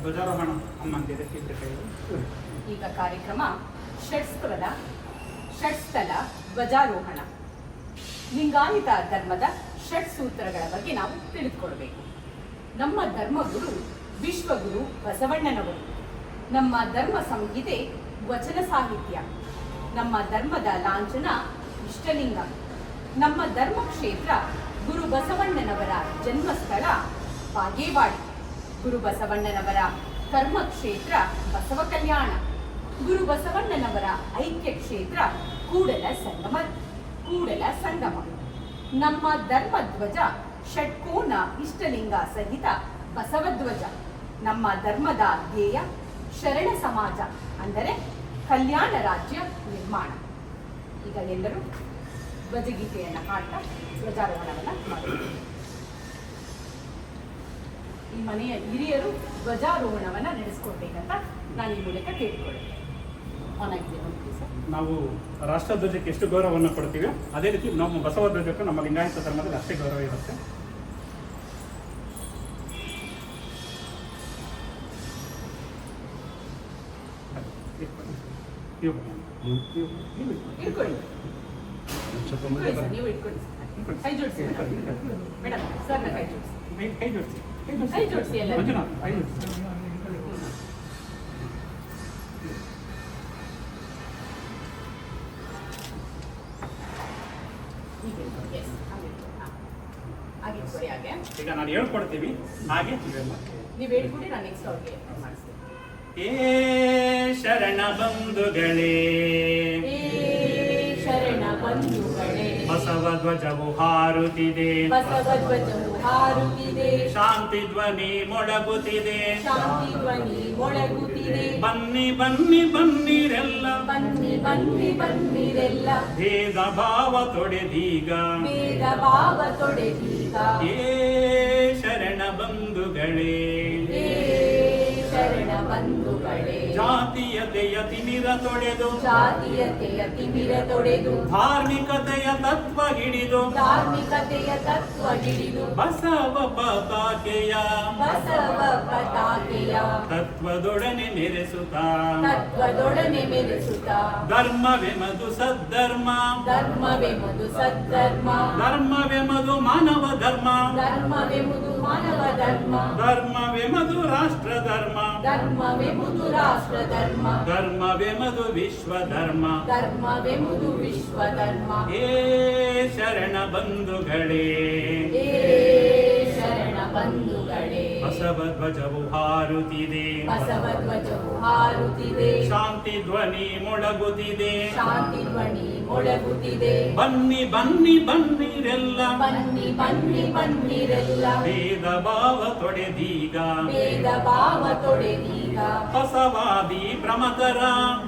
ಧ್ವಜಾರೋಹಣ ಅಮ್ಮಂದಿದೆ ಈಗ ಕಾರ್ಯಕ್ರಮ ಷಟ್ಸ್ಥಲ ಧ್ವಜಾರೋಹಣ. ಲಿಂಗಾಯತ ಧರ್ಮದ ಷಟ್ ಸೂತ್ರಗಳ ಬಗ್ಗೆ ನಾವು ತಿಳಿದುಕೊಳ್ಬೇಕು. ನಮ್ಮ ಧರ್ಮಗುರು ವಿಶ್ವಗುರು ಬಸವಣ್ಣನವರು. ನಮ್ಮ ಧರ್ಮ ಸಂಹಿತೆ ವಚನ ಸಾಹಿತ್ಯ. ನಮ್ಮ ಧರ್ಮದ ಲಾಂಛನ ಇಷ್ಟಲಿಂಗ. ನಮ್ಮ ಧರ್ಮ ಕ್ಷೇತ್ರ ಗುರು ಬಸವಣ್ಣನವರ ಜನ್ಮಸ್ಥಳ ಬಾಗೇವಾಡಿ. ಗುರು ಬಸವಣ್ಣನವರ ಕರ್ಮ ಕ್ಷೇತ್ರ ಬಸವ ಕಲ್ಯಾಣ. ಗುರು ಬಸವಣ್ಣನವರ ಐಕ್ಯ ಕ್ಷೇತ್ರ ಕೂಡಲ ಸಂಗಮ. ನಮ್ಮ ಧರ್ಮ ಧ್ವಜ ಷಟ್ಕೋನ ಇಷ್ಟಲಿಂಗ ಸಹಿತ ಬಸವಧ್ವಜ. ನಮ್ಮ ಧರ್ಮದ ಧ್ಯೇಯ ಶರಣ ಸಮಾಜ, ಅಂದರೆ ಕಲ್ಯಾಣ ರಾಜ್ಯ ನಿರ್ಮಾಣ. ಈಗ ಎಲ್ಲರೂ ಧ್ವಜಗೀತೆಯನ್ನು ಹಾಡ್ತಾ ಧ್ವಜಾರೋಹಣವನ್ನು ಮಾಡುತ್ತಾರೆ. ಈ ಮನೆಯ ಹಿರಿಯರು ಧ್ವಜಾರೋಹಣವನ್ನು ನಡೆಸ್ಕೊಡ್ಬೇಕಂತ ನಾನು ಈ ಮೂಲಕ ಕೇಳಿಕೊಳ್ಳುತ್ತೇನೆ. ನಾವು ರಾಷ್ಟ್ರಧ್ವಜಕ್ಕೆ ಎಷ್ಟು ಗೌರವವನ್ನು ಕೊಡ್ತೀವಿ, ಅದೇ ರೀತಿ ನಮ್ಮ ಬಸವ ಧ್ವಜಕ್ಕೂ ನಮ್ಮ ಲಿಂಗಾಯತ ಧರ್ಮದಲ್ಲಿ ಅಷ್ಟೇ ಗೌರವ ಇರುತ್ತೆ. ಕೈ ಜೋಡಿಸಿ ಮೇಡಮ್, ಸರ್ನ ಕೈ ಜೋಡಿಸಿ. ಕೈ ಜೋಡಿಸಿ ಎಲ್ಲ. ಈಗ ನಾನು ಹೇಳ್ಕೊಡ್ತೀವಿ, ಹಾಗೆ ನೀವು ಹೇಳ್ಕೊಡಿ, ನಾನು ನೆಕ್ಸ್ಟ್ ಅವ್ರಿಗೆ ಮಾಡಿಸ್ತೀನಿ. ಏ ಶರಣ ಬಂಧುಗಳೇ, ಶರಣ ಬಂಧುಗಳೇ, ಬಸವ ಧ್ವಜವು ಹಾರುತ್ತಿದೆ, ಬಸವ ಧ್ವಜವು ಹಾರುತ್ತಿದೆ, ಶಾಂತಿ ಧ್ವನಿ ಮೊಳಗುತ್ತಿದೆ, ಶಾಂತಿ ಧ್ವನಿ ಮೊಳಗುತ್ತಿದೆ. ಬನ್ನಿ ಬನ್ನಿ ಬನ್ನಿರೆಲ್ಲ, ಬನ್ನಿ ಬನ್ನಿ ಬನ್ನಿರೆಲ್ಲ, ಭೇದ ಭಾವ ತೊಡೆದೀಗ, ಭೇದ ಭಾವ ತೊಡೆದೀಗ. ಏ ಶರಣ ಬಂಧುಗಳೇ, ಶರಣ ಬಂಧುಗಳೇ, ಜಾತೀಯತೆಯ ತಿಮಿರ ತೊಡೆದು, ಜಾತೀಯತೆಯ ತಿಮಿರ ತೊಡೆದು, ಧಾರ್ಮಿಕತೆಯ ತತ್ವ ಹಿಡಿದು, ಧಾರ್ಮಿಕತೆಯ ತತ್ವ ಹಿಡಿದು, ಬಸವ ಪತಾಕೆಯ, ಬಸವ ಪತಾಕೆಯ ತತ್ವದೊಡನೆ ಮೆರೆಸುತ್ತಾ, ತತ್ವದೊಡನೆ ಮೆರೆಸುತ್ತಾ, ಧರ್ಮವೆಮದು ಸದ್ಧರ್ಮ, ಧರ್ಮವೆಂಬುದು ಸದ್ಧರ್ಮ, ಧರ್ಮವೆಮದು ಮಾನವ ಧರ್ಮ, ಧರ್ಮವೆಂಬುದು ಮಾನವ ಧರ್ಮ, ಧರ್ಮವೆಮದು ರಾಷ್ಟ್ರ ಧರ್ಮ, ಧರ್ಮವೆಂಬುದು ರಾಷ್ಟ್ರ ಧರ್ಮ, ಧರ್ಮವೆಮದು ವಿಶ್ವ ಧರ್ಮ, ಧರ್ಮವೆಂಬುದು ವಿಶ್ವ ಧರ್ಮ. ಏ ಶರಣ ಬಂಧುಗಳೇ, ಶರಣ ಬಂಧುಗಳೇ, ಬಸವ ಧ್ವಜವು ಹಾರುತ್ತಿದೆ, ಬಸವ ಧ್ವಜವು ಹಾರುತ್ತಿದೆ, ಶಾಂತಿ ಧ್ವನಿ ಮೊಳಗುತ್ತಿದೆ, ಶಾಂತಿ ಧ್ವನಿ ಮೊಳಗುತ್ತಿದೆ. ಬನ್ನಿ ಬನ್ನಿ ಬನ್ನಿರೆಲ್ಲ, ಬನ್ನಿ ಬನ್ನಿ ಬನ್ನಿರೆಲ್ಲ, ಭೇದ ಭಾವ ತೊಡೆದೀಗ, ಭೇದ ಭಾವ ತೊಡೆದೀಗ. ಬಸವಾದಿ ಪ್ರಮತರ,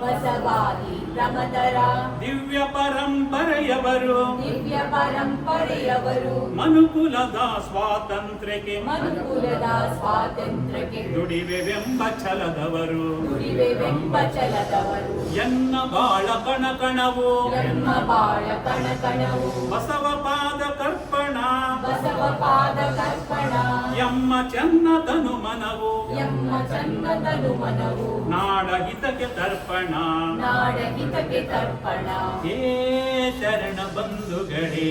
ಬಸವಾದಿ ಪ್ರಮತರ, ದಿವ್ಯ ಪರಂಪರೆಯವರು, ದಿವ್ಯ ಪರಂಪರೆಯವರು, ಮನುಕುಲದ ಸ್ವಾತಂತ್ರ್ಯಕ್ಕೆ, ಮನುಕುಲದ ಸ್ವಾತಂತ್ರ್ಯಕ್ಕೆ ದುಡಿವೆವೆಂಬ ಛಲದವರು, ದುಡಿವೆವೆಂಬ ಛಲದವರು. ಎನ್ನ ಬಾಳ ಕಣಕಣವು, ನಮ್ಮ ಬಾಳ ಕಣಕಣವು, ಬಸವ ಪಾದ ಕರ್ಪಣ, ಬಸವ ಪಾದ ಕರ್ಪಣ, ಎಮ್ಮ ಚೆನ್ನ ತನು ಮನವು, ಎಮ್ಮ ಚನ್ನದನು ಮನವು, ನಾಡ ಹಿತಕ್ಕೆ ತರ್ಪಣ, ನಾಡ ಹಿತಕ್ಕೆ ತರ್ಪಣ. ಏ ಶರಣ ಬಂಧುಗಳೇ,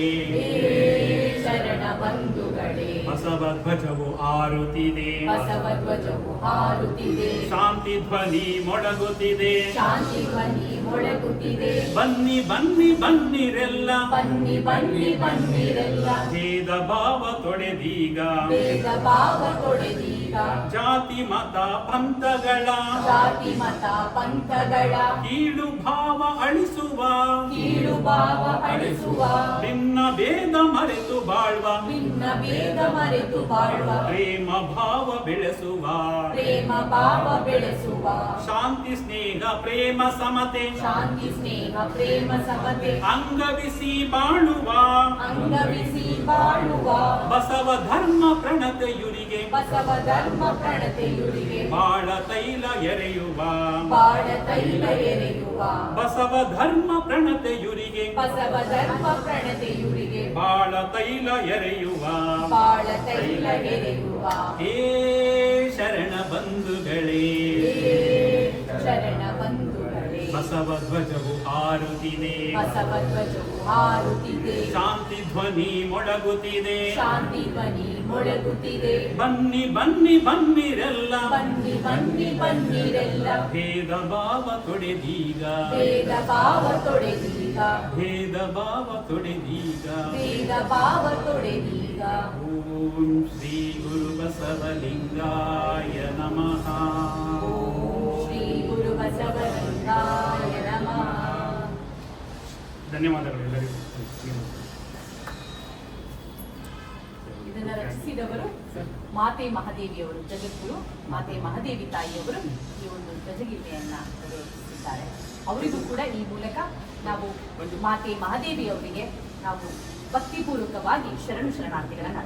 ಶರಣ ಬಂಧುಗಳೇ, ಬಸವ ಧ್ವಜವು ಆರುತ್ತಿದೆ, ಬಸವ ಧ್ವಜವು ಹಾರುತ್ತಿದೆ, ಶಾಂತಿ ಧ್ವನಿ ಮೊಳಗುತ್ತಿದೆ, ಶಾಂತಿ ಧ್ವನಿ ಮೊಳಗುತ್ತಿದೆ. ಬನ್ನಿ ಬನ್ನಿ ಬನ್ನಿರೆಲ್ಲ, ಬನ್ನಿ ಬನ್ನಿ ಬನ್ನಿರೆಲ್ಲ, ಭೇದ ಭಾವ ತೊಡೆದೀಗ, ಭೇದ ಭಾವ ತೊಡೆದೀಗ. ಜಾತಿ ಮತ ಪಂಥಗಳ, ಜಾತಿ ಮತ ಪಂಥಗಳ, ಕೀಳು ಭಾವ ಅಳಿಸುವ, ಕೀಳು ಭಾವ ಅಳಿಸುವ, ಭಿನ್ನ ಭೇದ ಮರೆತು ಬಾಳ್ವ, ಭಿನ್ನ ಭೇದ ಮರೆತು ಬಾಳುವ, ಪ್ರೇಮ ಭಾವ ಬೆಳೆಸುವ, ಪ್ರೇಮ ಭಾವ ಬೆಳೆಸುವ, ಶಾಂತಿ ಸ್ನೇಹ ಪ್ರೇಮ ಸಮತೆ, ಶಾಂತಿ ಸ್ನೇಹ ಪ್ರೇಮ ಸಮತೆ, ಅಂಗವಿಸಿ ಬಾಳುವ, ಅಂಗವಿಸಿ ಬಾಳುವ, ಬಸವ ಧರ್ಮ ಪ್ರಣತೆಯುರಿಗೆ, ಬಸವ ಧರ್ಮ ಪ್ರಣತೆಯುರಿಗೆ, ಬಾಳ ತೈಲ ಎರೆಯುವ, ಬಾಳ ತೈಲ ಎರೆಯುವ, ಬಸವ ಧರ್ಮ ಪ್ರಣತೆಯುರಿಗೆ, ಬಸವ ಧರ್ಮ ಪ್ರಣತೆಯುರಿಗೆ, ಬಾಳ ತೈಲ ಎರೆಯುವ, ಬಾಳ ತೈಲ ಎರೆಯುವ. ಏ ಶರಣ ಬಂಧುಗಳೇ, ಬಂಧುಗಳೇ, ಶರಣ ಬಂಧುಗಳೇ, ಬಸವ ಧ್ವಜವು ಹಾರುತ್ತಿದೆ, ಬಸವಧ್ವಜವು ಹಾರುತ್ತಿದೆ, ಶಾಂತಿ ಧ್ವನಿ ಮೊಳಗುತ್ತಿದೆ, ಶಾಂತಿ ಧ್ವನಿ ಮೊಳಗುತ್ತಿದೆ. ಬನ್ನಿ ಬನ್ನಿ ಬನ್ನಿರೆಲ್ಲ, ಬನ್ನಿ ಬನ್ನಿ ಬನ್ನಿರೆಲ್ಲ, ಭೇದ ಭಾವ ತೊಡೆದೀಗ, ಭೇದ ಭಾವ ತೊಡೆದೀಗ, ಭೇದ ಭಾವ ತೊಡೆದೀಗ. ಭೇದ ಭಾವ ತೊಡೆದೀಗ. ಓಂ ಶ್ರೀ ಗುರು ಬಸವಲಿಂಗಾಯ ನಮಃ. ಓಂ ಶ್ರೀ ಗುರು ಬಸವಲಿಂಗಾಯ ನಮಃ. ಧನ್ಯವಾದಗಳು ಎಲ್ಲರಿಗೂ. ಇದನ್ನು ರಚಿಸಿದವರು ಮಾತೆ ಮಹಾದೇವಿಯವರು, ಜಗದ್ಗುರು ಮಾತೆ ಮಹಾದೇವಿ ತಾಯಿಯವರು ಈ ಒಂದು ಧ್ವಜಗೀತೆಯನ್ನ ರಚಿಸಿದ್ದಾರೆ. ಅವರಿಗೂ ಕೂಡ ಈ ಮೂಲಕ ನಾವು ಮಾತೆ ಮಹಾದೇವಿಯವರಿಗೆ ನಾವು ಭಕ್ತಿಪೂರ್ವಕವಾಗಿ ಶರಣು ಶರಣಾರ್ಥಿಗಳನ್ನು